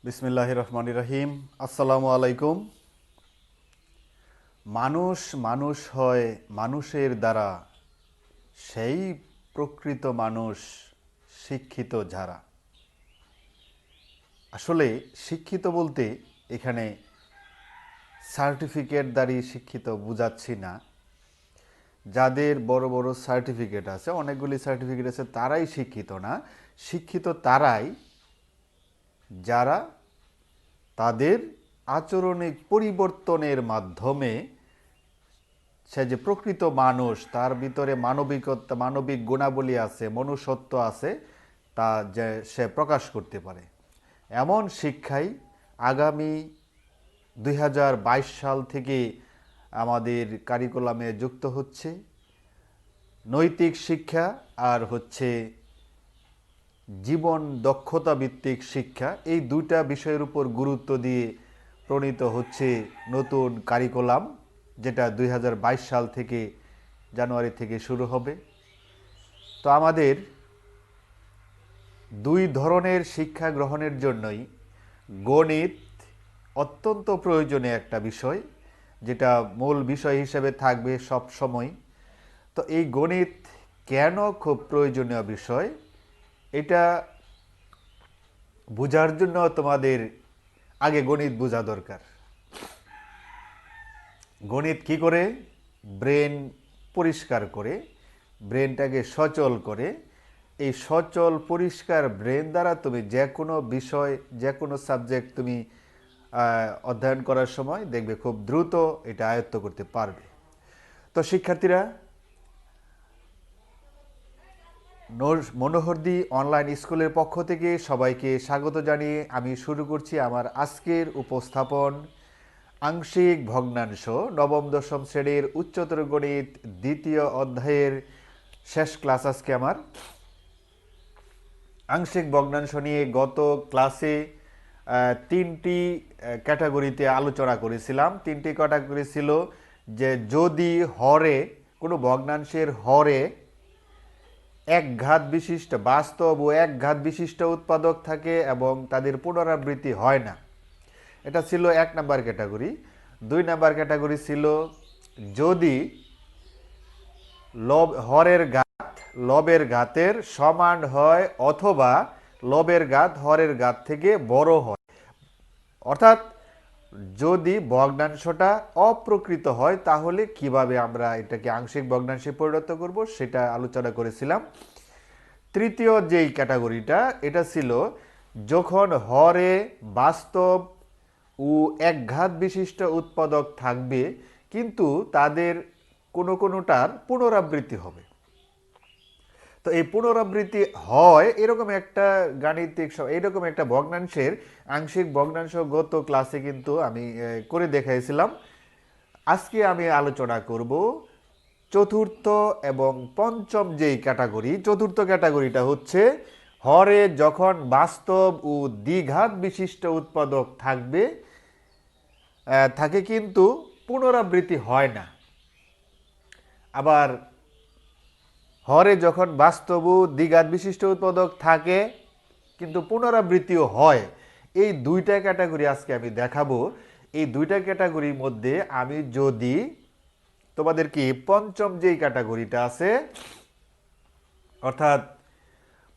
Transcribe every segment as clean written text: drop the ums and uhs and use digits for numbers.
বিসমিল্লাহির রহমানির রহিম। আসসালামু আলাইকুম। মানুষ মানুষ হয় মানুষের দ্বারা, সেই প্রকৃত মানুষ শিক্ষিত যারা। আসলে শিক্ষিত বলতে এখানে সার্টিফিকেটধারী শিক্ষিত বুঝাচ্ছি না। যাদের বড় বড় সার্টিফিকেট আছে, অনেকগুলি সার্টিফিকেট আছে, তারাই শিক্ষিত না। শিক্ষিত তারাই যারা তাদের আচরণিক পরিবর্তনের মাধ্যমে সে যে প্রকৃত মানুষ, তার ভিতরে মানবিকতা, মানবিক গুণাবলী আছে, মনুষ্যত্ব আছে, তা যে সে প্রকাশ করতে পারে। এমন শিক্ষাই আগামী 2022 সাল থেকে আমাদের কারিকুলামে যুক্ত হচ্ছে। নৈতিক শিক্ষা আর হচ্ছে জীবন দক্ষতা ভিত্তিক শিক্ষা, এই দুইটা বিষয়ের উপর গুরুত্ব দিয়ে প্রণীত হচ্ছে নতুন কারিকুলাম, যেটা 2022 সাল থেকে জানুয়ারি থেকে শুরু হবে। তো আমাদের দুই ধরনের শিক্ষা গ্রহণের জন্যই গণিত অত্যন্ত প্রয়োজনীয় একটা বিষয়, যেটা মূল বিষয় হিসেবে থাকবে সব সময়। তো এই গণিত কেন খুব প্রয়োজনীয় বিষয়, এটা বোঝার জন্য তোমাদের আগে গণিত বোঝা দরকার। গণিত কি করে? ব্রেন পরিষ্কার করে, ব্রেনটাকে সচল করে। এই সচল পরিষ্কার ব্রেন দ্বারা তুমি যে কোনো বিষয়, যে কোনো সাবজেক্ট তুমি অধ্যয়ন করার সময় দেখবে খুব দ্রুত এটা আয়ত্ত করতে পারবে। তো শিক্ষার্থীরা, মনোহরদী অনলাইন স্কুলের পক্ষ থেকে সবাইকে স্বাগত জানিয়ে আমি শুরু করছি আমার আজকের উপস্থাপন। আংশিক ভগ্নাংশ, নবম দশম শ্রেণীর উচ্চতর গণিত দ্বিতীয় অধ্যায়ের শেষ ক্লাস আজকে আমার। আংশিক ভগ্নাংশ নিয়ে গত ক্লাসে তিনটি ক্যাটাগরিতে আলোচনা করেছিলাম। তিনটি ক্যাটাগরি ছিল যে যদি হরে, কোনো ভগ্নাংশের হরে একঘাত বিশিষ্ট, বাস্তব ও একঘাত বিশিষ্ট উৎপাদক থাকে এবং তাদের পুনরাবৃত্তি হয় না, এটা ছিল 1 নাম্বার ক্যাটাগরি। 2 নাম্বার ক্যাটাগরি ছিল যদি হরের ঘাত লবের ঘাতের সমান হয় অথবা লবের ঘাত হরের ঘাত থেকে বড় হয়, অর্থাৎ যদি ভগ্নাংশটা অপ্রকৃত হয় তাহলে কিভাবে আমরা এটাকে আংশিক ভগ্নাংশে পরিণত করব, সেটা আলোচনা করেছিলাম। তৃতীয় যেই ক্যাটাগরিটা, এটা ছিল যখন হরে বাস্তব ও একঘাত বিশিষ্ট উৎপাদক থাকবে কিন্তু তাদের কোনোটার পুনরাবৃত্তি হবে। তো এই পুনরাবৃত্তি হয় এরকম একটা গাণিতিক, এইরকম একটা ভগ্নাংশের আংশিক ভগ্নাংশ গত ক্লাসে কিন্তু আমি করে দেখাইছিলাম। আজকে আমি আলোচনা করব চতুর্থ এবং পঞ্চম যেই ক্যাটাগরি। চতুর্থ ক্যাটাগরিটা হচ্ছে হরে যখন বাস্তব ও দ্বিঘাত বিশিষ্ট উৎপাদক থাকে কিন্তু পুনরাবৃত্তি হয় না। আবার হরে যখন বাস্তব ও দ্বিঘাত বিশিষ্ট উৎপাদক থাকে কিন্তু পুনরাবৃত্তিও হয়। এই দুইটা ক্যাটাগরি আজকে আমি দেখাবো। এই দুইটা ক্যাটাগরির মধ্যে আমি যদি তোমাদেরকে পঞ্চম যেই ক্যাটাগরিটা আছে, অর্থাৎ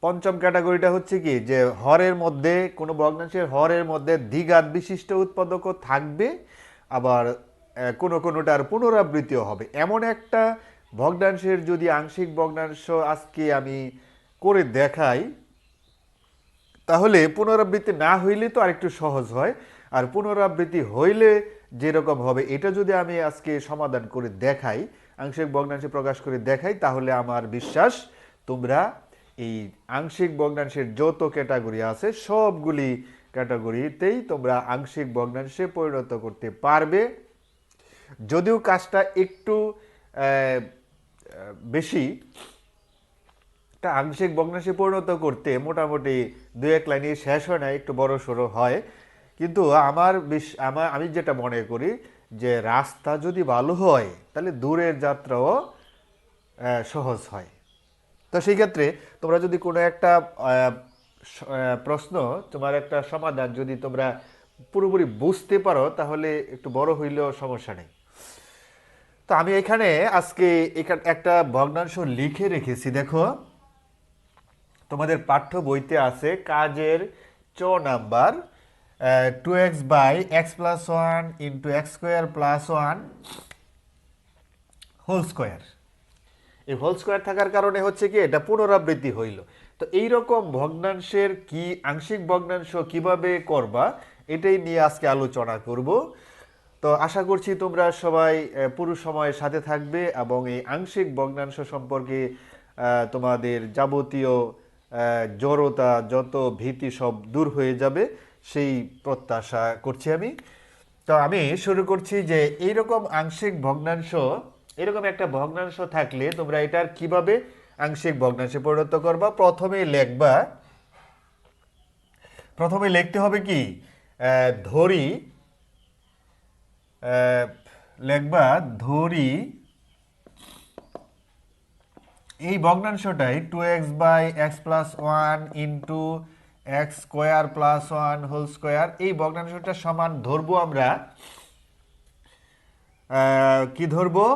পঞ্চম ক্যাটাগরিটা হচ্ছে কি, যে হরের মধ্যে কোনো ভগ্নাংশের হরের মধ্যে দ্বিঘাত বিশিষ্ট উৎপাদকও থাকবে, আবার কোনোটার পুনরাবৃত্তিও হবে, এমন একটা ভগ্নাংশের যদি আংশিক ভগ্নাংশ আজকে আমি করে দেখাই, তাহলে পুনরাবৃত্তি না হইলে তো আরেকটু সহজ হয়, আর পুনরাবৃত্তি হইলে যেরকম হবে এটা যদি আমি আজকে সমাধান করে দেখাই, আংশিক ভগ্নাংশে প্রকাশ করে দেখাই, তাহলে আমার বিশ্বাস তোমরা এই আংশিক ভগ্নাংশের যত ক্যাটাগরি আছে সবগুলি ক্যাটাগরিতেই তোমরা আংশিক ভগ্নাংশে পরিণত করতে পারবে। যদিও কাজটা একটু বেশি, একটা আংশিক ভগ্নাংশে পরিণত করতে মোটামুটি 2-1 লাইনে শেষ হয় না, একটু বড় সড়ো হয়। কিন্তু আমি যেটা মনে করি যে রাস্তা যদি ভালো হয় তাহলে দূরের যাত্রাও সহজ হয়। তো সেই ক্ষেত্রে তোমরা যদি কোনো একটা প্রশ্ন, তোমার একটা সমাধান যদি তোমরা পুরোপুরি বুঝতে পারো তাহলে একটু বড় হইলেও সমস্যা নেই। তো আমি এখানে আজকে এখানে একটা ভগ্নাংশ লিখে রেখেছি, দেখো তোমাদের পাঠ্য বইতে আছে কাজের number 2x by x plus one into x square plus one whole square. এই হোল স্কোয়ার থাকার কারণে হচ্ছে কি এটা পুনরাবৃত্তি হইল। তো এই রকম ভগ্নাংশের কি আংশিক ভগ্নাংশ কিভাবে করবা এটাই নিয়ে আজকে আলোচনা করব। তো আশা করছি তোমরা সবাই পুরো সময় সাথে থাকবে এবং এই আংশিক ভগ্নাংশ সম্পর্কে তোমাদের যাবতীয় জড়তা যত ভীতি সব দূর হয়ে যাবে সেই প্রত্যাশা করছি আমি। তো আমি শুরু করছি যে এইরকম আংশিক ভগ্নাংশ, এরকম একটা ভগ্নাংশ থাকলে তোমরা এটার কিভাবে আংশিক ভগ্নাংশে পরিণত করবা। প্রথমে লিখতে হবে কি, ধরি লিখবা ধরি এই ভগ্নাংশটাই 2x by x plus one into x square plus one whole square. এই ভগ্নাংশটা সমান ধরবো আমরা কি ধরবো,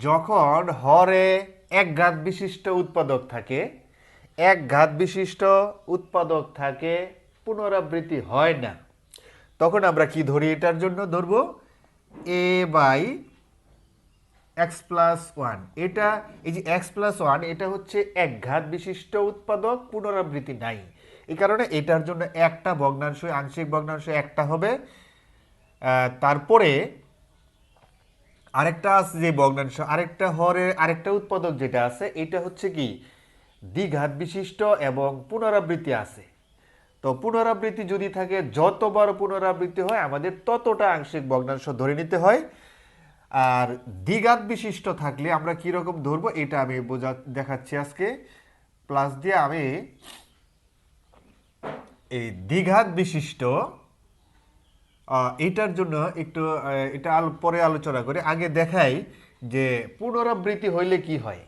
যখন হরে এক ঘাত বিশিষ্ট উৎপাদক থাকে, এক ঘাত বিশিষ্ট উৎপাদক থাকে, পুনরাবৃত্তি হয় না, তখন আমরা কি ধরি, এটার জন্য ধরবো এ বাই এক্স প্লাস ওয়ান। এটা এই যে এক্স প্লাস ওয়ান এটা হচ্ছে এক ঘাত বিশিষ্ট উৎপাদক, পুনরাবৃত্তি নাই, এই কারণে এটার জন্য একটা ভগ্নাংশ, আংশিক ভগ্নাংশ একটা হবে। তারপরে আরেকটা আছে যে ভগ্নাংশ, আরেকটা হরে আরেকটা উৎপাদক যেটা আছে এটা হচ্ছে কি দ্বিঘাত বিশিষ্ট এবং পুনরাবৃত্তি আছে। তো পুনরাবৃত্তি যদি থাকে, যতবার পুনরাবৃত্তি হয় আমাদের ততটা আংশিক ভগ্নাংশ ধরে নিতে হয়। আর দ্বিঘাত বিশিষ্ট থাকলে আমরা কি রকম ধরবো এটা আমি দেখাচ্ছি আজকে প্লাস দিয়ে। আমি এই দ্বিঘাত বিশিষ্ট এটার জন্য একটু এটা পরে আলোচনা করে আগে দেখাই যে পুনরাবৃত্তি হইলে কি হয়।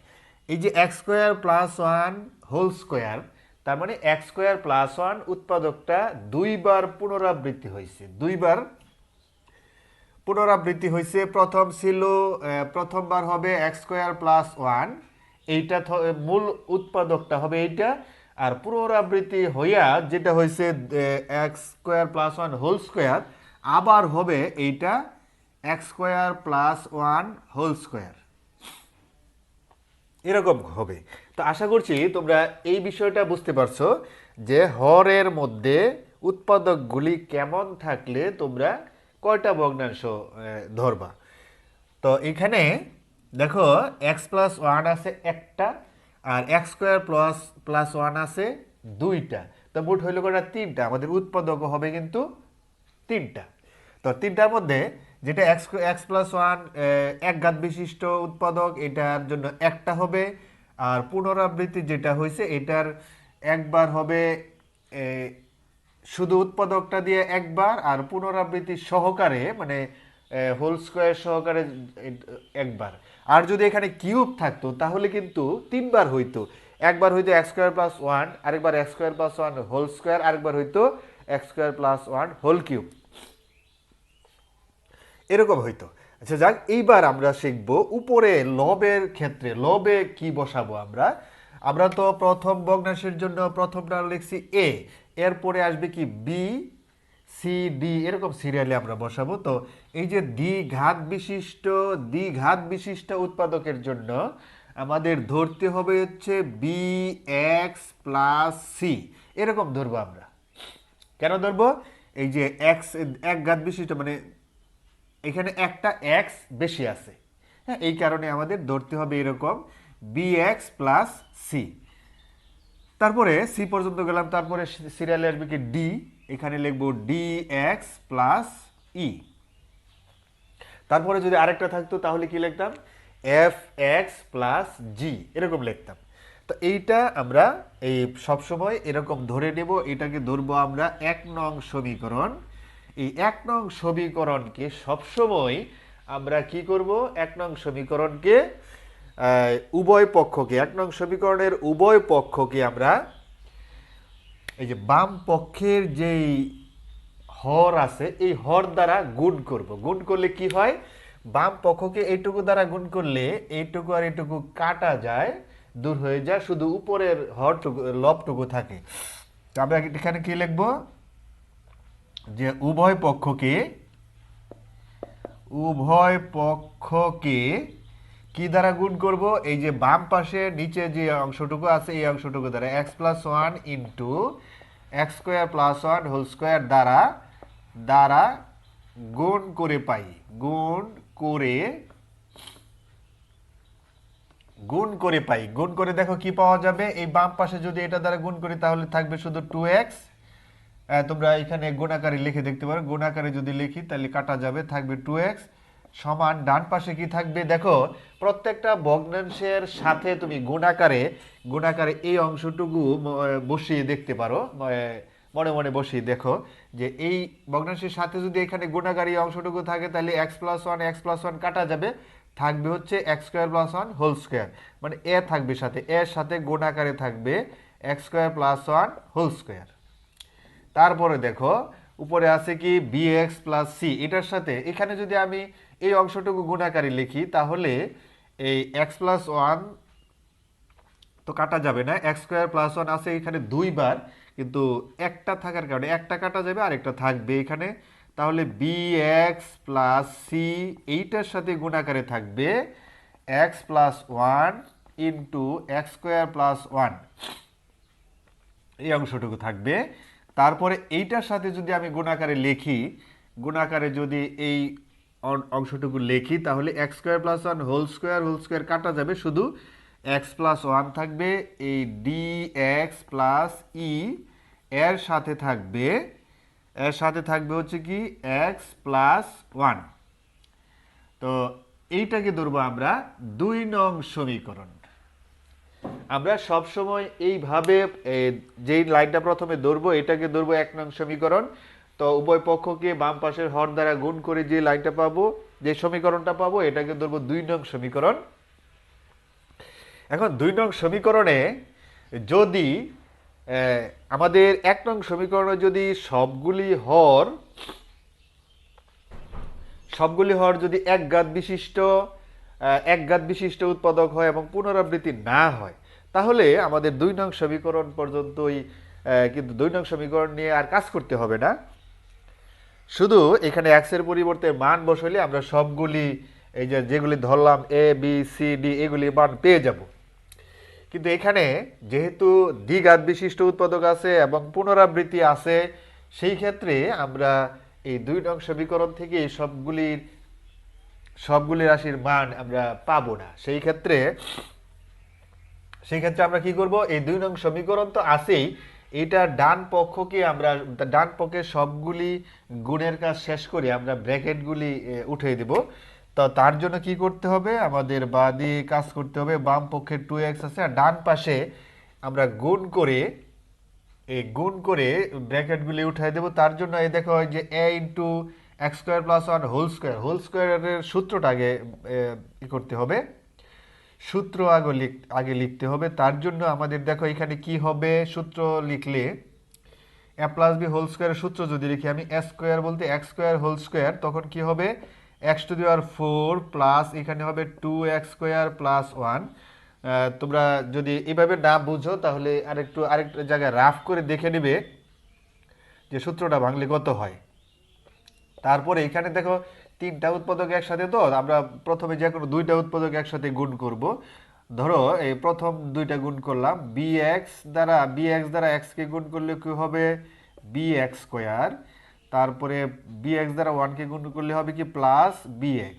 এই যে x square plus one whole square, তার মানে এক্স স্কোয়ার প্লাস ওয়ান উৎপাদকটা দুইবার পুনরাবৃত্তি হয়েছে, দুইবার পুনরাবৃত্তি হয়েছে। প্রথম ছিল প্রথমবার হবে এক্স স্কোয়ার প্লাস ওয়ান, এইটা মূল উৎপাদকটা হবে এইটা, আর পুনরাবৃত্তি হইয়া যেটা হয়েছে x square plus one whole square, আবার হবে এইটা x square plus one whole square, এরকম হবে। তো আশা করছি তোমরা এই বিষয়টা বুঝতে পারছো যে হরের মধ্যে উৎপাদকগুলি কেমন থাকলে তোমরা কয়টা ভগ্নাংশ ধরবা। তো এখানে দেখো এক্স প্লাস ওয়ান আছে একটা, আর এক্স স্কোয়ার প্লাস ওয়ান আছে দুইটা, তো মোট হইল কটা, তিনটা। আমাদের উৎপাদক হবে কিন্তু তিনটা। তো তিনটার মধ্যে যেটা এক্স প্লাস ওয়ান এক ঘাত বিশিষ্ট উৎপাদক, এটার জন্য একটা হবে। আর পুনরাবৃত্তি যেটা হয়েছে এটার একবার হবে শুধু উৎপাদকটা দিয়ে একবার, আর পুনরাবৃত্তি সহকারে মানে হোল স্কোয়ার সহকারে একবার। আর যদি এখানে কিউব থাকতো তাহলে কিন্তু তিনবার হইতো, একবার হইতো এক্স স্কোয়ার প্লাস ওয়ান, আরেকবার x square plus one whole square, আরেকবার হইতো x square plus one whole cube, এরকম হইতো। আচ্ছা যাক, এইবার আমরা শিখব উপরে লবের ক্ষেত্রে লবে কি বসাবো আমরা। আমরা তো প্রথম ভগ্নাংশের জন্য প্রথমটা লিখছি এ, এরপরে আসবে কি বি সি ডি, এরকম সিরিয়ালে আমরা বসাবো। তো এই যে দ্বিঘাত বিশিষ্ট উৎপাদকের জন্য আমাদের ধরতে হবে হচ্ছে বি এক্স প্লাস সি, এরকম ধরবো আমরা। কেন ধরবো, এই যে এক্স এক ঘাত বিশিষ্ট মানে এখানে একটা এক্স বেশি আছে, হ্যাঁ, এই কারণে আমাদের ধরতে হবে এরকম বি এক্স প্লাস সি। তারপরে সি পর্যন্ত গেলাম, তারপরে সিরিয়ালে আসবে কি ডি, এখানে লিখবো ডি এক্স প্লাস ই। তারপরে যদি আরেকটা থাকতো তাহলে কি লিখতাম, এফ এক্স প্লাস জি, এরকম লিখতাম। তো এইটা আমরা এই সবসময় এরকম ধরে নেব, এটাকে ধরবো আমরা 1 নং সমীকরণ। এই 1 নং সমীকরণকে সবসময় আমরা কি করব, 1 নং সমীকরণকে উভয় পক্ষকে 1 নং সমীকরণের উভয় পক্ষকে আমরা এই যে বাম পক্ষের যেই হর আছে এই হর দ্বারা গুণ করব। গুণ করলে কি হয়, বাম পক্ষকে এইটুকু দ্বারা গুণ করলে এইটুকু আর এইটুকু কাটা যায়, দূর হয়ে যায়, শুধু উপরের হরটুকু লবটুকু থাকে। তো আমরা এখানে কি লিখব, যে উভয় পক্ষকে কি দ্বারা গুণ করব, এই যে বাম পাশে নিচে যে অংশটুকু আছে এই অংশটুকু দ্বারা x+1 into x² + 1 whole square দ্বারা গুণ করে পাই। গুণ করে দেখো কি পাওয়া যাবে, এই বাম পাশে যদি এটা দ্বারা গুণ করি তাহলে থাকবে শুধু 2x। তোমরা এখানে গুণাকারে লিখে দেখতে পারো, গুণাকারে যদি লিখি তাহলে কাটা যাবে, থাকবে 2x সমান ডান পাশে কি থাকবে, দেখো প্রত্যেকটা ভগ্নাংশের সাথে তুমি গুণাকারে এই অংশটুকু বসিয়ে দেখতে পারো, মনে মনে বসিয়ে দেখো যে এই ভগ্নাংশের সাথে যদি এখানে গুণাকারে এই অংশটুকু থাকে তাহলে x+1 কাটা যাবে, থাকবে হচ্ছে x² + 1 হোল স্কোয়ার, মানে এ থাকবে সাথে, এর সাথে গুণাকারে থাকবে x² + 1 হোল স্কোয়ার। তারপরে দেখো উপরে আছে কি bx + c, এটার সাথে এখানে যদি আমি এই অংশটুকু গুণাকারে লিখি তাহলে এই x+1 তো কাটা যাবে না, x² + 1 আছে এখানে দুইবার, কিন্তু একটা থাকার কারণে একটা কাটা যাবে আর একটা থাকবে এখানে, তাহলে bx + c এইটার সাথে গুণাকারে থাকবে x+1 ইন্টু x² + 1, এই অংশটুকু থাকবে। তারপরে এইটার সাথে যদি আমি গুণাকারে যদি এই অংশটুকু লিখি তাহলে x² + 1 হোল স্কোয়ার কাটা যাবে, শুধু x+1 থাকবে, এই dx + e এর সাথে থাকবে হচ্ছে কি x+1। তো এইটাকে ধরবো আমরা 2 নং সমীকরণ। আমরা সব সময় এইভাবে যেই লাইনটা প্রথমে ধরবো এটাকে ধরবো 1 নং সমীকরণ। তো উভয় পক্ষকে বাম পাশের হর দ্বারা গুণ করে যে লাইনটা পাবো, যে সমীকরণটা পাবো, এটাকে ধরবো 2 নং সমীকরণ। এখন 2 নং সমীকরণে যদি আমাদের 1 নং সমীকরণে যদি সবগুলি হর যদি একঘাত বিশিষ্ট উৎপাদক হয় এবং পুনরাবৃত্তি না হয়, তাহলে আমাদের 2 নং সমীকরণ পর্যন্তই, কিন্তু 2 নং সমীকরণ নিয়ে আর কাজ করতে হবে না, শুধু এখানে x এর পরিবর্তে মান বসাইলে আমরা সবগুলি এই যেগুলি ধরলাম a b c d এগুলি মান পেয়ে যাব। কিন্তু এখানে যেহেতু দ্বিঘাত বিশিষ্ট উৎপাদক আছে এবং পুনরাবৃত্তি আছে, সেই ক্ষেত্রে আমরা এই 2 নং সমীকরণ থেকে সবগুলি রাশির মান আমরা পাবো না। সেই ক্ষেত্রে আমরা কি করব, এই 2 নং সমীকরণ তো আছেই, এটা ডান পক্ষের সবগুলি গুণের কাজ শেষ করে আমরা ব্র্যাকেটগুলি উঠিয়ে দেব। তো তার জন্য কি করতে হবে, আমাদের বাঁ দিয়ে কাজ করতে হবে, বাম পক্ষের 2x আছে আর ডান পাশে আমরা গুণ করে ব্র্যাকেটগুলি উঠিয়ে দেব। তার জন্য এই দেখো যে a ইন্টু x² + 1 হোল স্কোয়ারের সূত্রটা আগে করতে হবে, সূত্র আগে লিখতে হবে। তার জন্য আমাদের দেখো এখানে কি হবে, সূত্র লিখলে a + b হোল স্কোয়ারের সূত্র যদি লিখি আমি, a স্কোয়ার বলতে x² হোল স্কোয়ার, তখন কি হবে x⁴ প্লাস এখানে হবে 2x² + 1। তোমরা যদি এভাবে না বুঝো তাহলে আরেকটা জায়গায় রাফ করে দেখে নেবে যে সূত্রটা ভাঙলে কত হয়। তারপরে এখানে দেখো 3টা উৎপাদক একসাথে, তো আমরা প্রথমে যে কোনো 2টা উৎপাদক একসাথে গুণ করব। ধরো এই প্রথম 2টা গুণ করলাম, bx দ্বারা x কে গুণ করলে কি হবে bx², তারপরে bx দ্বারা 1 কে গুণ করলে হবে কি প্লাস bx,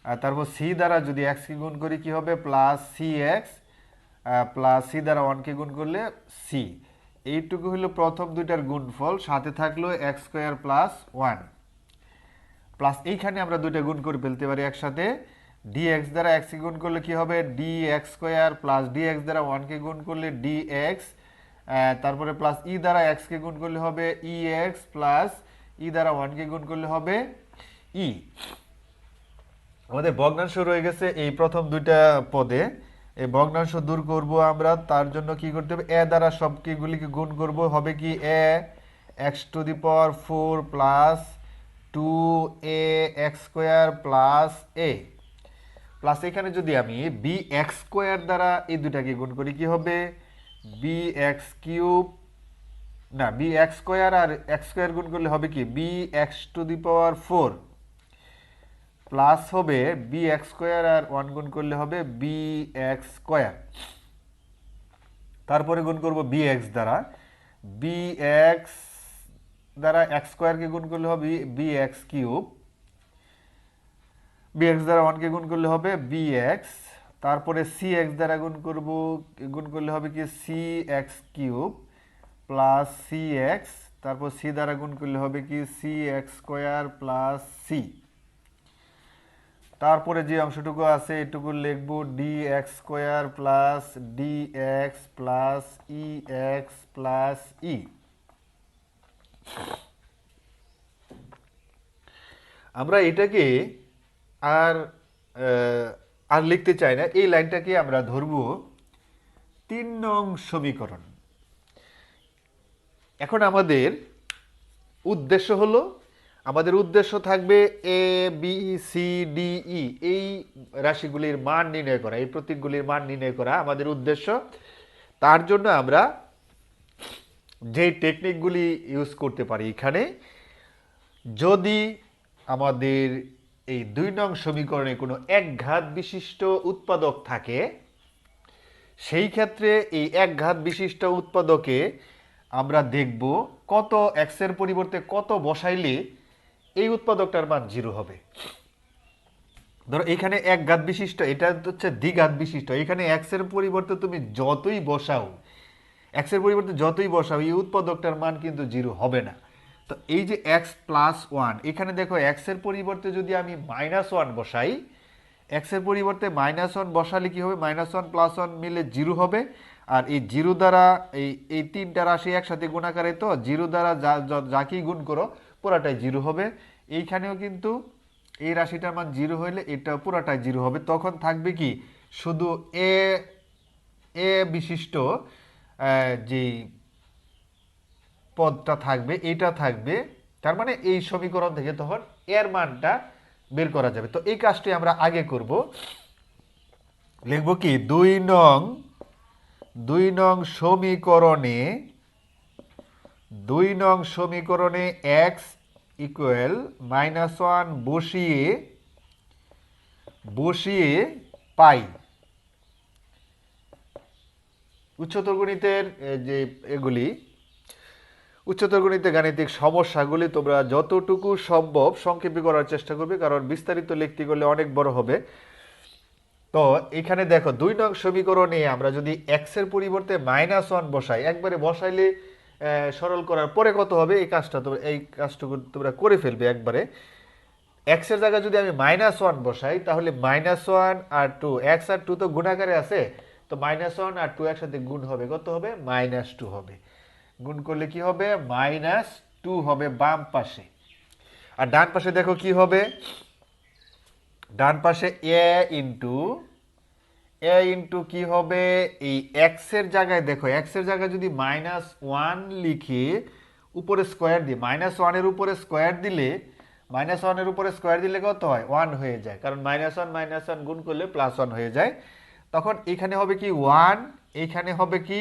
আর তারপর c দ্বারা যদি x কে গুণ করি কি হবে প্লাস cx, প্লাস c দ্বারা 1 কে গুণ করলে c। এইটুকু হলো প্রথম 2টার গুণফল, সাথে থাকলো x² + 1 প্লাস এইখানে আমরা 2টা গুণ করে ফেলতে পারি একসাথে, dx দ্বারা x কে গুণ করলে কি হবে dx² প্লাস dx দ্বারা 1 কে গুণ করলে dx, তারপরে প্লাস e দ্বারা x কে গুণ করলে হবে ex প্লাস e দ্বারা 1 কে গুণ করলে হবে e। আমাদের ভগ্নাংশ রয়ে গেছে এই প্রথম দুইটা পদে। এই ভগ্নাংশ দূর করব আমরা, তার জন্য কি করতে হবে, এ দ্বারা সবগুলিকে গুণ করব, হবে কি a x to the power 4 plus 2a x² plus a plus এখানে যদি আমি বি এক্স স্কোয়ার দ্বারা এই দুটাকে গুণ করি কি হবে, বি এক্স কিউব, না বি এক্স স্কোয়ার আর এক্স স্কোয়ার গুণ করলে হবে কি B x to the power 4 plus হবে বি এক্স স্কোয়ার আর 1 গুণ করলে হবে বি এক্স স্কোয়ার। তারপরে গুণ করব বি এক্স দ্বারা, বি এক্স দ্বারা এক্স স্কোয়ারকে গুণ করলে হবে B x cube, b x দ্বারা 1 কে গুণ করলে হবে বি এক্স, তারপরে সি এক্স দ্বারা গুণ করব, গুণ করলে হবে কি c x cube plus c x, তারপর সি দ্বারা গুণ করলে হবে কি c x square plus c. তারপরে যে অংশটুকু আছে এটুকু লিখব d x square plus d x plus ই এক্স প্লাস ই। আমরা এটাকে আর আর লিখতে চাই না, এই লাইনটাকে আমরা ধরব 3 নং সমীকরণ। এখন আমাদের উদ্দেশ্য হলো, আমাদের উদ্দেশ্য থাকবে A B C D E এই রাশিগুলির মান নির্ণয় করা, এই প্রতীকগুলির মান নির্ণয় করা আমাদের উদ্দেশ্য। তার জন্য আমরা যে টেকনিকগুলি ইউজ করতে পারি এখানে, যদি আমাদের এই 2 নং সমীকরণে কোনো একঘাত বিশিষ্ট উৎপাদক থাকে, সেই ক্ষেত্রে এই একঘাত বিশিষ্ট উৎপাদকে আমরা দেখব কত এক্স এর পরিবর্তে কত বসাইলে এই উৎপাদকটার মান 0 হবে। ধরো এখানে একঘাত বিশিষ্ট, এটা হচ্ছে দ্বিঘাত বিশিষ্ট, এখানে এক্স এর পরিবর্তে তুমি যতই বসাও, এক্স এর পরিবর্তে যতই বসাও এই উৎপাদকটার মান কিন্তু 0 হবে না। তো এই যে এক্স প্লাস 1, এখানে দেখো এক্স এর পরিবর্তে যদি আমি -1 বসাই, এক্স এর পরিবর্তে -1 বসালে কি হবে, -1 প্লাস 1 মিলে 0 হবে। আর এই 0 দ্বারা এই তিনটা রাশি একসাথে গুণাকারে, তো 0 দ্বারা যাকেই গুণ করো পুরাটাই 0 হবে। এইখানেও কিন্তু এই রাশিটার মান 0 হইলে এটা পুরাটাই 0 হবে। তখন থাকবে কি শুধু এ বিশিষ্ট যে পদটা থাকবে এটা থাকবে, তার মানে এই সমীকরণ থেকে তখন এর মানটা বের করা যাবে। তো এই কাজটি আমরা আগে করব, লিখব কি 2 নং সমীকরণে, 2 নং সমীকরণে x ইকুয়াল -1 বসিয়ে পাই। উচ্চতর গণিতের যে এগুলি, উচ্চতর গণিতে গাণিতিক সমস্যাগুলি তোমরা যতটুকু সম্ভব সংক্ষেপে করার চেষ্টা করবে, কারণ বিস্তারিত লিখতে গেলে অনেক বড় হবে। তো এখানে দেখো 2 নং সমীকরণে আমরা যদি x এর পরিবর্তে -1 বসাই, একবারে বসাইলে সরল করার পরে কত হবে, এই কাজটুকু তোমরা করে ফেলবে একবারে। x এর জায়গায় যদি আমি -1 বসাই, তাহলে -1 আর 2, x আর 2 তো গুণাকারে আছে, তো -1 আর 2 একসাথে গুণ হবে, কত হবে -2 হবে। গুণ করলে কি হবে -2 হবে বাম পাশে। আর ডান পাশে দেখো কি হবে, ডান পাশে এ ইন্টু কি হবে, এই এক্স এর জায়গায় দেখো, এক্স এর জায়গায় যদি -1 লিখে উপরে স্কোয়ার দিই, -1 এর উপরে স্কোয়ার দিলে, -1 এর উপরে স্কোয়ার দিলে কত হয় 1 হয়ে যায়, কারণ -1 গুণ করলে +1 হয়ে যায়। তখন এখানে হবে কি 1, এইখানে হবে কি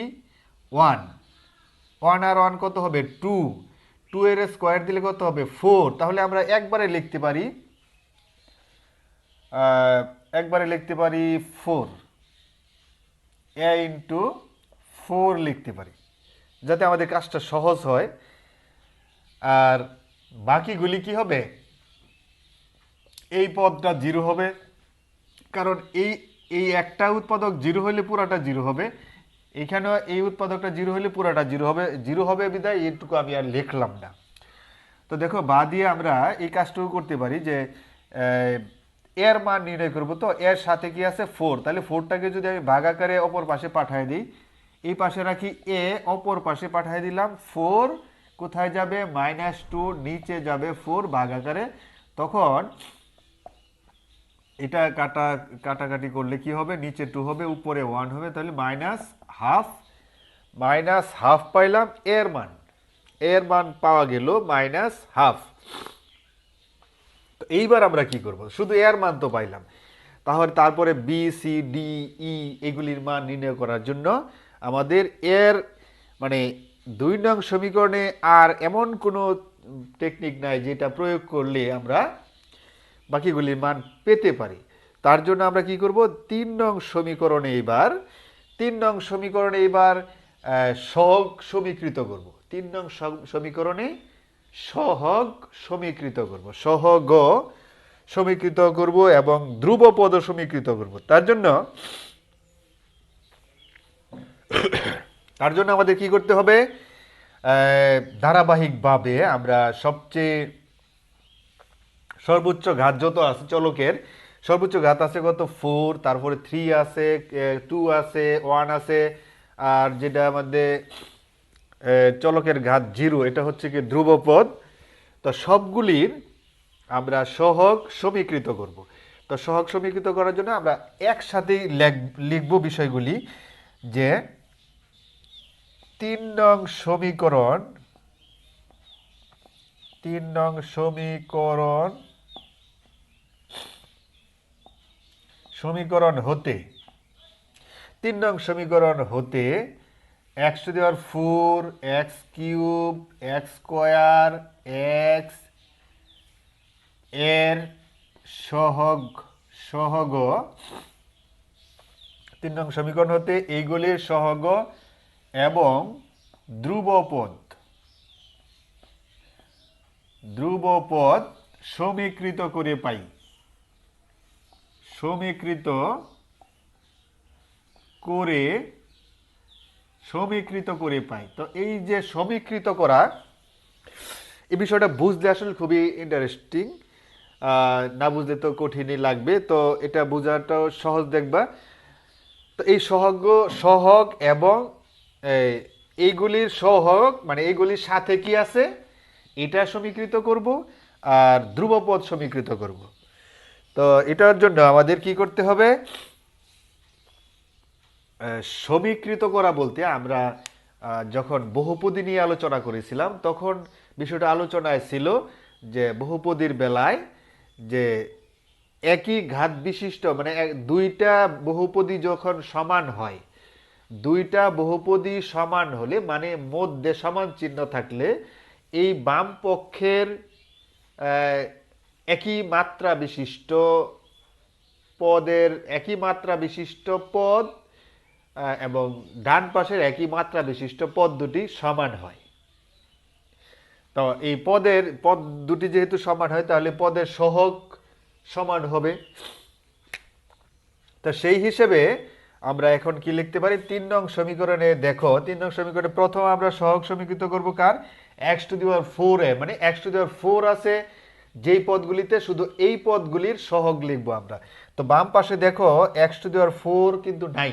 1, 1 আর 1 কত হবে 2, 2 এর স্কোয়ার দিলে কত হবে 4। তাহলে আমরা একবারে লিখতে পারি 4, a ইন্টু 4 লিখতে পারি, যাতে আমাদের কাজটা সহজ হয়। আর বাকিগুলি কি হবে, এই পদটা 0 হবে, কারণ এই একটা উৎপাদক 0 হলে পুরাটা 0 হবে, এখানেও এই উৎপাদকটা 0 হলে পুরাটা 0 হবে, 0 হবে বিদায় এইটুকু আমি আর লিখলাম না। তো দেখো বা দিয়ে আমরা এই কাজটুকু করতে পারি যে এর মান নির্ণয় করব। তো এর সাথে কি আছে 4, তাহলে 4টাকে যদি আমি ভাগ আকারে অপর পাশে পাঠিয়ে দিই, এই পাশে রাখি এ, অপর পাশে পাঠিয়ে দিলাম 4, কোথায় যাবে -2, নিচে যাবে 4 ভাগ আকারে। তখন এটা কাটাকাটি করলে কি হবে, নিচে 2 হবে উপরে 1 হবে, তাহলে মাইনাস হাফ পাইলাম এর মান পাওয়া গেল মাইনাস হাফ। তো এইবার আমরা কি করব, শুধু এর মান তো পাইলাম, তাহলে তারপরে বি সি ডি ই এগুলির মান নির্ণয় করার জন্য আমাদের এর মানে 2 নং সমীকরণে আর এমন কোনো টেকনিক নাই যেটা প্রয়োগ করলে আমরা বাকিগুলির মান পেতে পারি। তার জন্য আমরা কি করব, 3 নং সমীকরণে এবার সহগ সমীকৃত করব। 3 নং সমীকরণে সহগ সমীকৃত করব এবং ধ্রুবপদ সমীকৃত করব। তার জন্য আমাদের কি করতে হবে, ধারাবাহিকভাবে আমরা সর্বোচ্চ ঘাত যত আছে চলকের, সর্বোচ্চ ঘাত আছে কত 4, তারপরে 3 আছে, 2 আছে, 1 আছে, আর যেটা আমাদের চলকের ঘাত 0, এটা হচ্ছে কি ধ্রুবপদ। তো সবগুলির আমরা সহগ সমীকৃত করব। তো সহগ সমীকৃত করার জন্য আমরা একসাথেই লিখব বিষয়গুলি, যে 3 নং সমীকরণ হতে 3 নং সমীকরণ হতে x⁴, x³ x² x এর সহগ 3 নং সমীকরণ হতে এইগুলির সহগ এবং ধ্রুবপদ সমীকৃত করে পাই। সমীকৃত করে পাই। তো এই যে সমীকৃত করা, এই বিষয়টা বুঝলে আসলে খুবই ইন্টারেস্টিং, না বুঝলে তো কঠিনই লাগবে। তো এটা বোঝাটাও সহজ দেখবা। তো এই সহগ এবং এইগুলির সহগ মানে এইগুলির সাথে কি আছে এটা সমীকৃত করব আর ধ্রুবপদ সমীকৃত করব। তো এটার জন্য আমাদের কি করতে হবে, সমীকৃত করা বলতে আমরা যখন বহুপদী নিয়ে আলোচনা করেছিলাম তখন বিষয়টা আলোচনায় ছিল যে বহুপদীর বেলায় যে একই ঘাত বিশিষ্ট মানে দুইটা বহুপদী যখন সমান হয়, দুইটা বহুপদী সমান হলে মানে মধ্যে সমান চিহ্ন থাকলে এই বাম পক্ষের একই মাত্রা বিশিষ্ট পদ এবং ডান পাশের একই মাত্রা বিশিষ্ট পদ দুটি সমান হয়। তো এই পদ দুটি যেহেতু সমান হয় তাহলে পদের সহগ সমান হবে। তো সেই হিসেবে আমরা এখন কি লিখতে পারি, 3 নং সমীকরণে দেখো 3 নং সমীকরণে প্রথম আমরা সহগ সমীকৃত করব কার, x⁴ এ, মানে x⁴ আছে যেই পদগুলিতে শুধু এই পদগুলির সহগ লিখবো আমরা। তো বাম পাশে দেখো x⁴ কিন্তু নাই,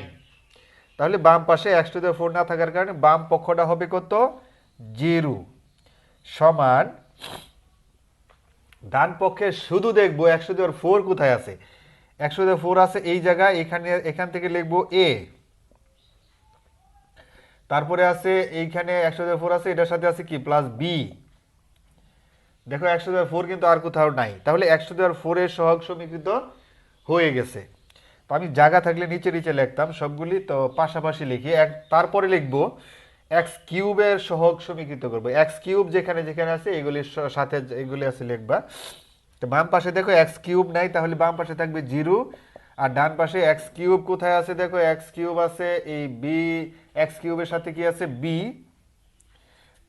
তাহলে বাম পাশে x⁴ না থাকার কারণে বাম পক্ষটা হবে কত 0 সমান ডান পক্ষে শুধু দেখবো x⁴ কোথায় আছে, x⁴ আছে এই জায়গায়, এখান থেকে লিখবো a, তারপরে আছে এইখানে x⁴ আছে এটার সাথে আছে কি প্লাস b। দেখো x⁴ কিন্তু আর কোথাও নাই, তাহলে x⁴ এর সহগ সমীকৃত হয়ে গেছে। তো আমি জায়গা থাকলে নিচে লিখতাম সবগুলি, তো পাশাপাশি লিখি। তারপরে লিখবো x³ এর সহগ সমীকৃত করবো। x³ যেখানে আছে এগুলির সাথে এগুলি আছে লিখবা। তো বাম পাশে দেখো x³ নাই, তাহলে বাম পাশে থাকবে 0, আর ডান পাশে x³ কোথায় আছে দেখো x³ আছে এই b, x³ এর সাথে কি আছে b,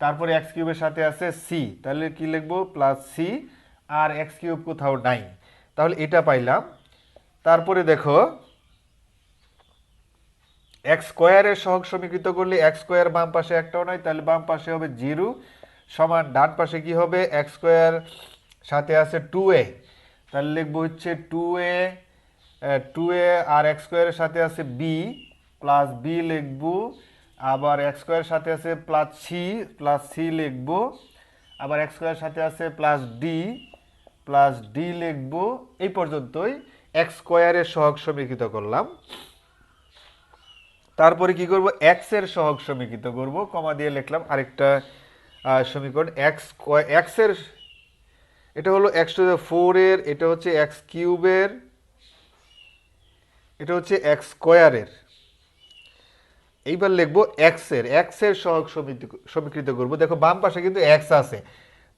তারপরে x³ এর সাথে আছে c, তাহলে কি লিখবো প্লাস c, আর x³ কোথাও নাই, তাহলে এটা পাইলাম। তারপরে দেখো x² এর সহগ সমীকৃত করলে x² বাম পাশে একটাও নাই, তাহলে বাম পাশে হবে 0 সমান ডান পাশে কি হবে x² সাথে আছে 2a, তাহলে লিখবো হচ্ছে 2a আর x² এর সাথে আছে b প্লাস b লিখবো, আবার x² এর সাথে আছে প্লাস c লিখবো, আবার x² এর সাথে আছে প্লাস d লিখবো। এই পর্যন্তই। এক্স স্কোয়ারের সহগ সমীকৃত করলাম, তারপরে কি করব, এক্স এর সহগ সমীকৃত করব, কমা দিয়ে লিখলাম আরেকটা সমীকরণ এক্স এর, এটা হলো এক্স টু দ্য 4 এর, এটা হচ্ছে এক্স কিউবের, এটা হচ্ছে এক্স স্কোয়ারের। এইবার লিখবো এক্স এর সহগ সমীকৃত করব। দেখো বাম পাশে কিন্তু এক্স আছে,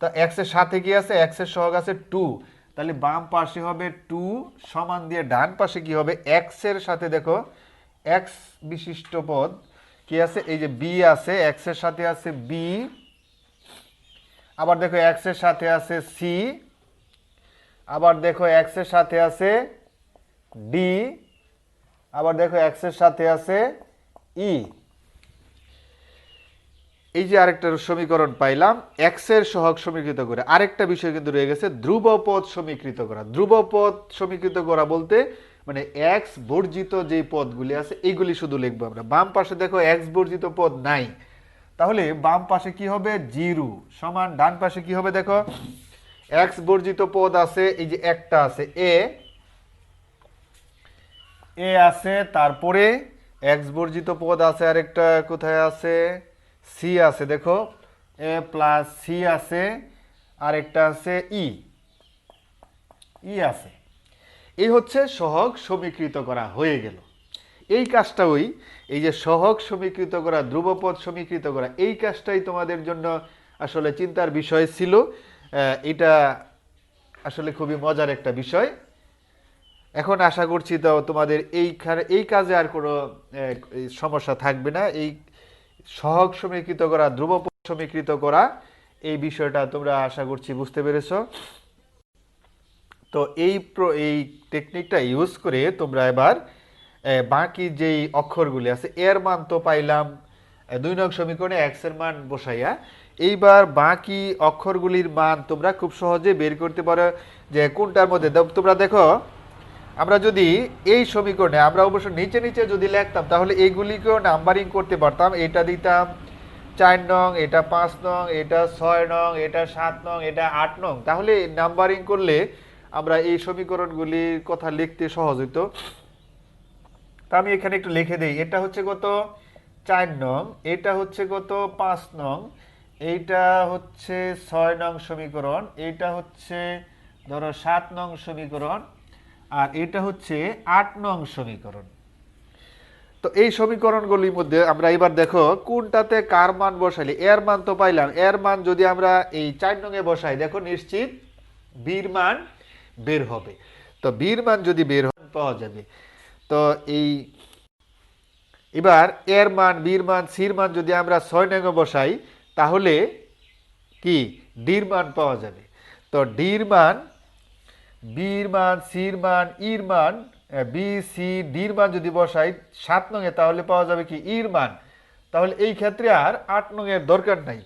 তা এক্স এর সাথে কি আছে, এক্স এর সহগ আছে 2, তাহলে বাম পাশে হবে 2 সমান দিয়ে ডান পাশে কি হবে, এক্স এর সাথে দেখো এক্স বিশিষ্ট পদ কি আছে, এই যে বি আছে, এক্স এর সাথে আছে বি, আবার দেখো এক্স এর সাথে আছে সি, আবার দেখো এক্স এর সাথে আছে ডি, আবার দেখো এক্স এর সাথে আছে ই। এই যে আরেকটা সমীকরণ পাইলাম এক্স এর সহগ সমীকৃত করে। আরেকটা বিষয় কিন্তু রয়ে গেছে ধ্রুবপদ সমীকৃত করা। ধ্রুবপদ সমীকৃত করা বলতে মানে এক্স বর্জিত যে পদগুলি আছে এইগুলি শুধু লিখবো আমরা। বাম পাশে দেখো এক্স বর্জিত পদ নাই, তাহলে বাম পাশে কি হবে, 0 সমান ডান পাশে কি হবে, দেখো এক্স বর্জিত পদ আছে, এই যে একটা আছে এ আছে, তারপরে এক্স বর্জিত পদ আছে আরেকটা কোথায় আছে, সি আছে, দেখো এ প্লাস সি আছে, আরেকটা আছে ই আছে। এই হচ্ছে সহগ সমীকৃত করা হয়ে গেল। এই কাজটা এই যে সহগ সমীকৃত করা, ধ্রুবপদ সমীকৃত করা, এই কাজটাই তোমাদের জন্য আসলে চিন্তার বিষয় ছিল। এটা আসলে খুবই মজার একটা বিষয়। এখন আশা করছি তো তোমাদের এই কাজে আর কোনো সমস্যা থাকবে না। এই সহগ সমীকৃত করা, ধ্রুবপদ সমীকৃত করা, এই বিষয়টা তোমরা আশা করছি বুঝতে পেরেছো। তো এই টেকনিকটা ইউজ করে তোমরা এবার বাকি যেই অক্ষরগুলি আছে এর মান তো পাইলাম 2 নং সমীকরণে এক্স এর মান বসাইয়া, এইবার বাকি অক্ষরগুলির মান তোমরা খুব সহজে বের করতে পারো যে কোনটার মধ্যে। তোমরা দেখো আমরা যদি এই সমীকরণে আমরা অবশ্য নিচে নিচে যদি লিখতাম তাহলে এইগুলিকেও নাম্বারিং করতে পারতাম। এটা দিতাম 4 নং, এটা 5 নং, এটা 6 নং, এটা 7 নং, এটা 8 নং, তাহলে নাম্বারিং করলে আমরা এই সমীকরণগুলির কথা লিখতে সহজ হতো। তা আমি এখানে একটু লিখে দেই, এটা হচ্ছে কত 4 নং, এটা হচ্ছে কত 5 নং, এইটা হচ্ছে 6 নং সমীকরণ, এইটা হচ্ছে ধরো 7 নং সমীকরণ, আর এটা হচ্ছে 8 নং সমীকরণ। তো এই সমীকরণগুলির মধ্যে আমরা এবার দেখো কোনটাতে কার মান বসাইলে এর মান তো পাইলাম, এর মান যদি আমরা এই 4 নং এ বসাই দেখো নিশ্চিত বির মান বের হবে। তো বির মান যদি বের পাওয়া যাবে, তো এবার এর মান, বির মান, সির মান যদি আমরা 6 নং এ বসাই তাহলে কি ডির মান পাওয়া যাবে। তো ডির মান, বির মান, সির মান, ইর মান, বি সি ডির মান যদি বসাই 7 নং এ তাহলে পাওয়া যাবে কি ইর মান। তাহলে এই ক্ষেত্রে আর 8 নং এর দরকার নাই।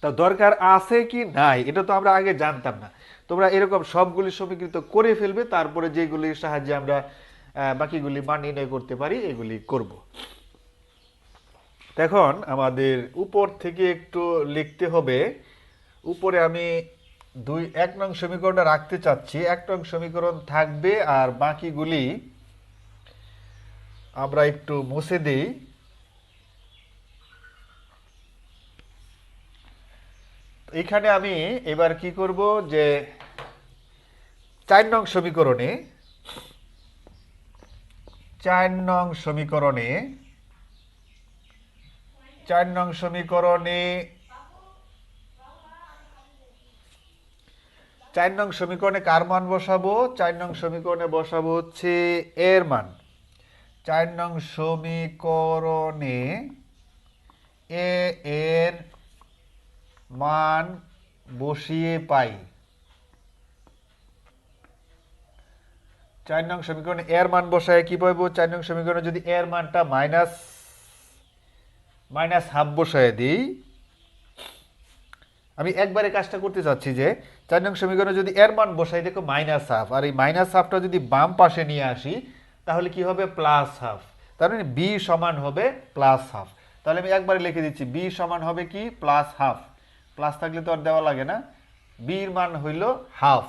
তা দরকার আছে কি নাই এটা তো আমরা আগে জানতাম না। তোমরা এরকম সবগুলি সমীকৃত করে ফেলবে, তারপরে যেগুলির সাহায্যে আমরা বাকিগুলি মান নির্ণয় করতে পারি এগুলি করব। এখন আমাদের উপর থেকে একটু লিখতে হবে। উপরে আমি 1 নং সমীকরণটা রাখতে চাচ্ছি, 1 নং সমীকরণ থাকবে আর বাকিগুলি আমরা একটু মুছে দিই। এখানে আমি এবার কি করব যে 4 নং সমীকরণে 4 নং সমীকরণে 4 নং সমীকরণে 4 নং সমীকরণে কার মান বসাবো, 4 নং সমীকরণে বসাবো হচ্ছে এর মান। 4 নং সমীকরণে এ এর মান বসিয়ে পাই। 4 নং সমীকরণে এর মান বসায় কি পাইব, 4 নং সমীকরণে যদি এর মানটা মাইনাস হাফ বসায় দিই, আমি একবারে কাজটা করতে চাচ্ছি যে 4 নং সমীকরণে যদি এর মান বসাই দেখো মাইনাস হাফ, আর এই মাইনাস হাফটা যদি বাম পাশে নিয়ে আসি তাহলে কি হবে প্লাস হাফ, তার মানে বি সমান হবে প্লাস হাফ। তাহলে আমি একবারে লিখে দিচ্ছি বি সমান হবে কি প্লাস হাফ, প্লাস থাকলে তো আর দেওয়া লাগে না, বির মান হইল হাফ।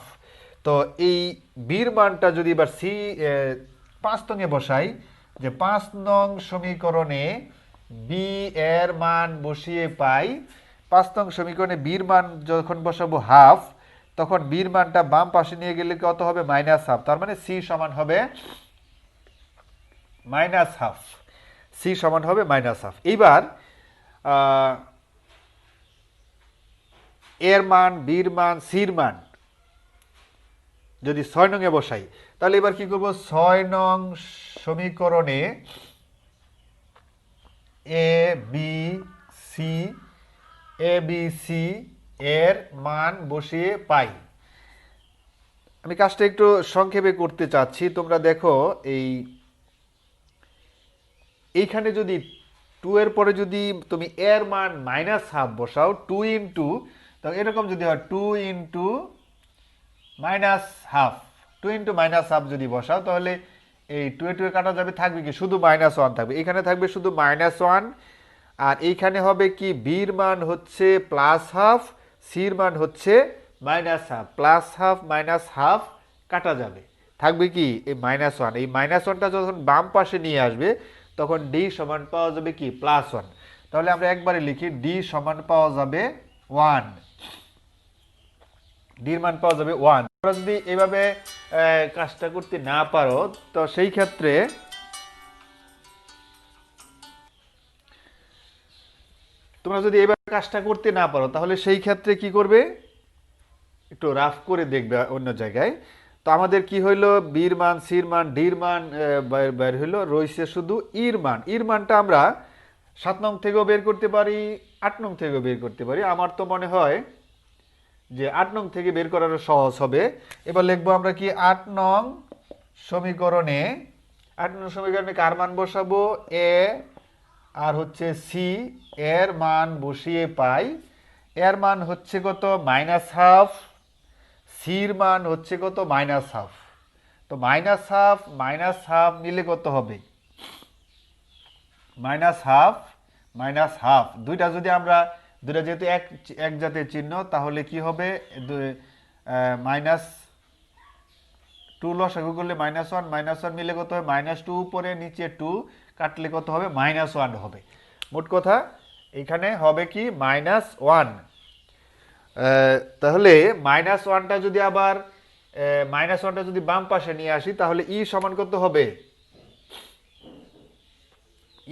তো এই বির মানটা যদি এবার সি 5 নং-এ বসাই, যে 5 নং সমীকরণে বি এর মান বসিয়ে পাই, 5 নং সমীকরণে বির মান যখন বসাবো হাফ, তখন বির মানটা বাম পাশে নিয়ে গেলে কত হবে? -হাফ। তার মানে সি সমান হবে -হাফ। সি সমান হবে -হাফ। এইবার এর মান, বির মান, সির মান যদি 6 নং-এ বসাই, তাহলে এবার কি করব? 6 নং সমীকরণে এ বি সি এর মান বসিয়ে পাই। আমি কাজটা একটু সংক্ষেপে করতে চাচ্ছি। তোমরা দেখো, এইখানে যদি 2 এর পরে যদি তুমি এর মান -হাফ বসাও, 2 ইন্টু, তো এরকম যদি হয় 2 ইন্টু -হাফ, 2 ইন্টু -হাফ যদি বসাও, তাহলে এই 2 এ 2 এ কাটা যাবে, থাকবে কি? শুধু -1 থাকবে। এখানে থাকবে শুধু -1, আর এইখানে হবে কি? বির মান হচ্ছে +হাফ, সির মান হচ্ছে -হাফ। +হাফ -হাফ কাটা যাবে, থাকবে কি? এই -1। এই -1টা যখন বাম পাশে নিয়ে আসবে, তখন ডি সমান পাওয়া যাবে কি? +1। তাহলে আমরা একবারে লিখি, ডি সমান পাওয়া যাবে 1। ডির মান পাওয়া যাবে 1। তোমরা যদি এইভাবে কাজটা করতে না পারো, তো সেই ক্ষেত্রে তাহলে সেই ক্ষেত্রে কি করবে? একটু রাফ করে দেখবে অন্য জায়গায়। তো আমাদের কি হইলো? বির মান, সির মান, ডির মান বের হইলো, রয়েছে শুধু ইর মান। ইর মানটা আমরা 7 নং থেকেও বের করতে পারি, 8 নং থেকেও বের করতে পারি। আমার তো মনে হয় যে 8 নং থেকে বের করাটা সহজ হবে। এবার লিখবো আমরা কি? 8 নং সমীকরণে কার মান বসাবো? এ আর হচ্ছে সি এর মান বসিয়ে পাই। এর মান হচ্ছে কত? -হাফ। সির মান হচ্ছে কত? -হাফ। তো -হাফ -হাফ মিলে কত হবে? -হাফ দুইটা যদি আমরা, দুইটা যেহেতু এক জাতের চিহ্ন, তাহলে কি হবে? -2 লসাগু করলে -1 মিলে কত হবে? -2, উপরে নিচে 2 কাটলে কত হবে? -1 হবে। মোট কথা এখানে হবে কি? -1। তাহলে -1টা যদি আবার -1টা যদি বাম পাশে নিয়ে আসি, তাহলে ই সমান কত হবে?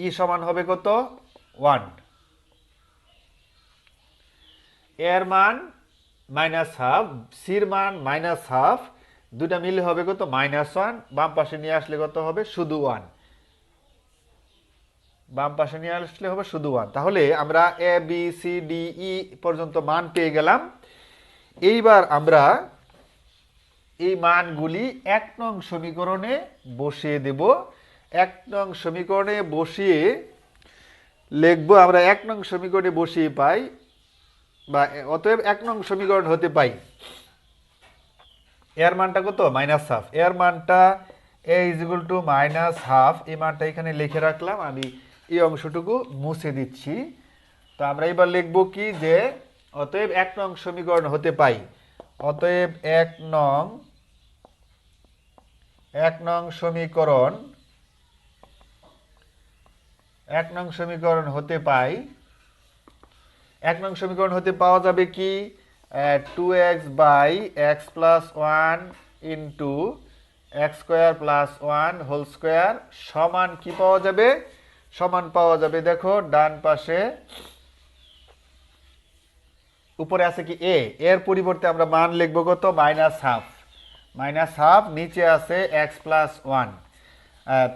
ই সমান হবে কত? 1। এর মান -হাফ, সির মান -হাফ, দুটা মিলে হবে কত? -1। বাম পাশে নিয়ে আসলে কত হবে? শুধু 1। বাম পাশে নিয়ে আসলে হবে শুধু 1। তাহলে আমরা A B C D E পর্যন্ত মান পেয়ে গেলাম। এইবার আমরা এই মানগুলি 1 নং সমীকরণে বসিয়ে দেব। 1 নং সমীকরণে বসিয়ে লিখবো আমরা, 1 নং সমীকরণে বসিয়ে পাই, বা অতএব 1 নং সমীকরণ হতে পাই এর মানটা কত? -হাফ। এর মানটা a = -হাফ। এই মানটা এখানে লিখে রাখলাম। আমি এই অংশটুকু মুছে দিচ্ছি। তো আমরা এবার লিখব কি? যে অতএব 1 নং সমীকরণ হতে পাই। অতএব 1 নং সমীকরণ হতে পাই। 1 নং সমীকরণ হতে পাওয়া যাবে কি? 2x / x + 1 * x² + 1 whole square সমান কি পাওয়া যাবে? সমান পাওয়া যাবে, দেখো ডান পাশে উপরে আছে কি? a, এর পরিবর্তে আমরা মান লিখব কত? -হাফ। -হাফ, নিচে আছে x + 1।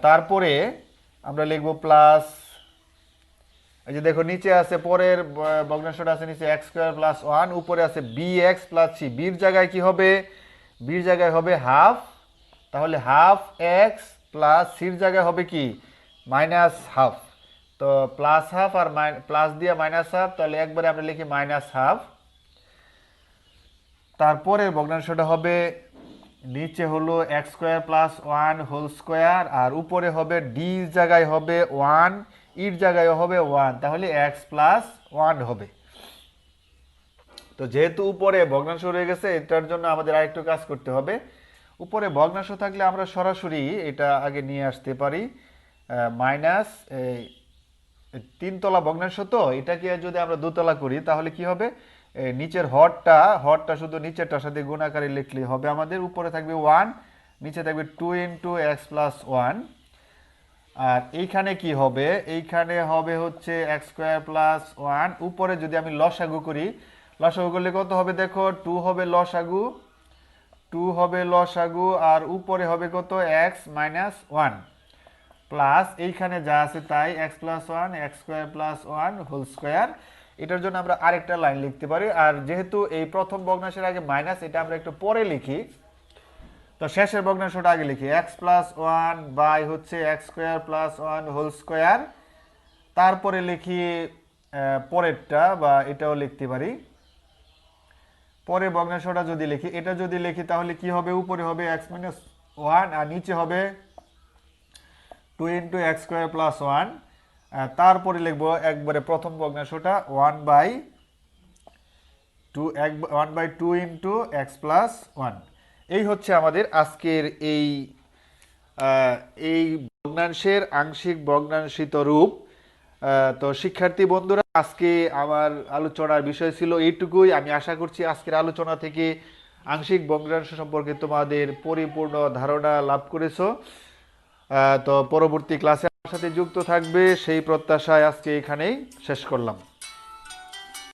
তারপরে আমরা লিখব প্লাস, এই যে দেখো নিচে আছে, পরের ভগ্নাংশটা আছে নিচে x² + 1, উপরে আছে bx + c। বির জায়গায় কি হবে? বির জায়গায় হবে হাফ। তাহলে হাফ x প্লাস সির জায়গায় হবে কি? -হাফ। তো +হাফ আর প্লাস দিয়ে -হাফ, তাহলে একবারে আমরা লিখি -হাফ। তারপরের ভগ্নাংশটা হবে, নিচে হলো x² + 1 হোল স্কয়ার, আর উপরে হবে ডি জায়গায় হবে 1, ইর জায়গায় হবে 1, তাহলে x + 1 হবে। তো যেহেতু উপরে ভগ্নাংশ রয়ে গেছে, এটার জন্য আমাদের আরেকটু কাজ করতে হবে। উপরে ভগ্নাংশ থাকলে আমরা সরাসরি এটা আগে নিয়ে আসতে পারি। মাইনাস তিনতলা ভগ্নাংশ, তো এটাকে যদি আমরা দুতলা করি তাহলে কি হবে, নিচের হরটা শুধু নিচেরটার সাথে গুণাকারে লিখলেই হবে আমাদের। উপরে থাকবে 1, নিচে থাকবে 2 ইন্টু এক্স প্লাস 1। আর এইখানে কি হবে, এইখানে হবে হচ্ছে এক্স স্কোয়ার প্লাস 1। উপরে যদি আমি লসাগু করি, লসাগু করলে কত হবে দেখো, 2 হবে লসাগু, 2 হবে লসাগু, আর উপরে হবে কত, এক্স মাইনাস 1 প্লাস এইখানে যা আছে তাই x plus 1 x square plus 1 whole square. এটার জন্য আমরা আরেকটা লাইন লিখতে পারি। আর যেহেতু এই প্রথম ভগ্নাংশের আগে মাইনাস, এটা আমরা একটু পরে লিখি। তো শেষের ভগ্নাংশটা আগে লিখি, এক্স প্লাস 1 বাই হচ্ছে x square plus 1 whole square. তারপরে লিখি পরেরটা, বা এটাও লিখতে পারি। পরে ভগ্নাংশটা যদি লিখি, এটা যদি লিখি তাহলে কি হবে, উপরে হবে এক্স মাইনাস 1 আর নিচে হবে 2 ইন্টু এক্স স্কোয়ার প্লাস 1। তারপরে লিখবো একবারে প্রথম ভগ্নাংশটা 1/2 ইন্টু এক্স প্লাস 1। এই হচ্ছে আমাদের আজকের এই ভগ্নাংশের আংশিক ভগ্নাংশিত রূপ। তো শিক্ষার্থী বন্ধুরা, আজকে আমার আলোচনার বিষয় ছিল এইটুকুই। আমি আশা করছি আজকের আলোচনা থেকে আংশিক ভগ্নাংশ সম্পর্কে তোমাদের পরিপূর্ণ ধারণা লাভ করেছো। তো পরবর্তী ক্লাসে আমার সাথে যুক্ত থাকবে সেই প্রত্যাশায় আজকে এখানেই শেষ করলাম।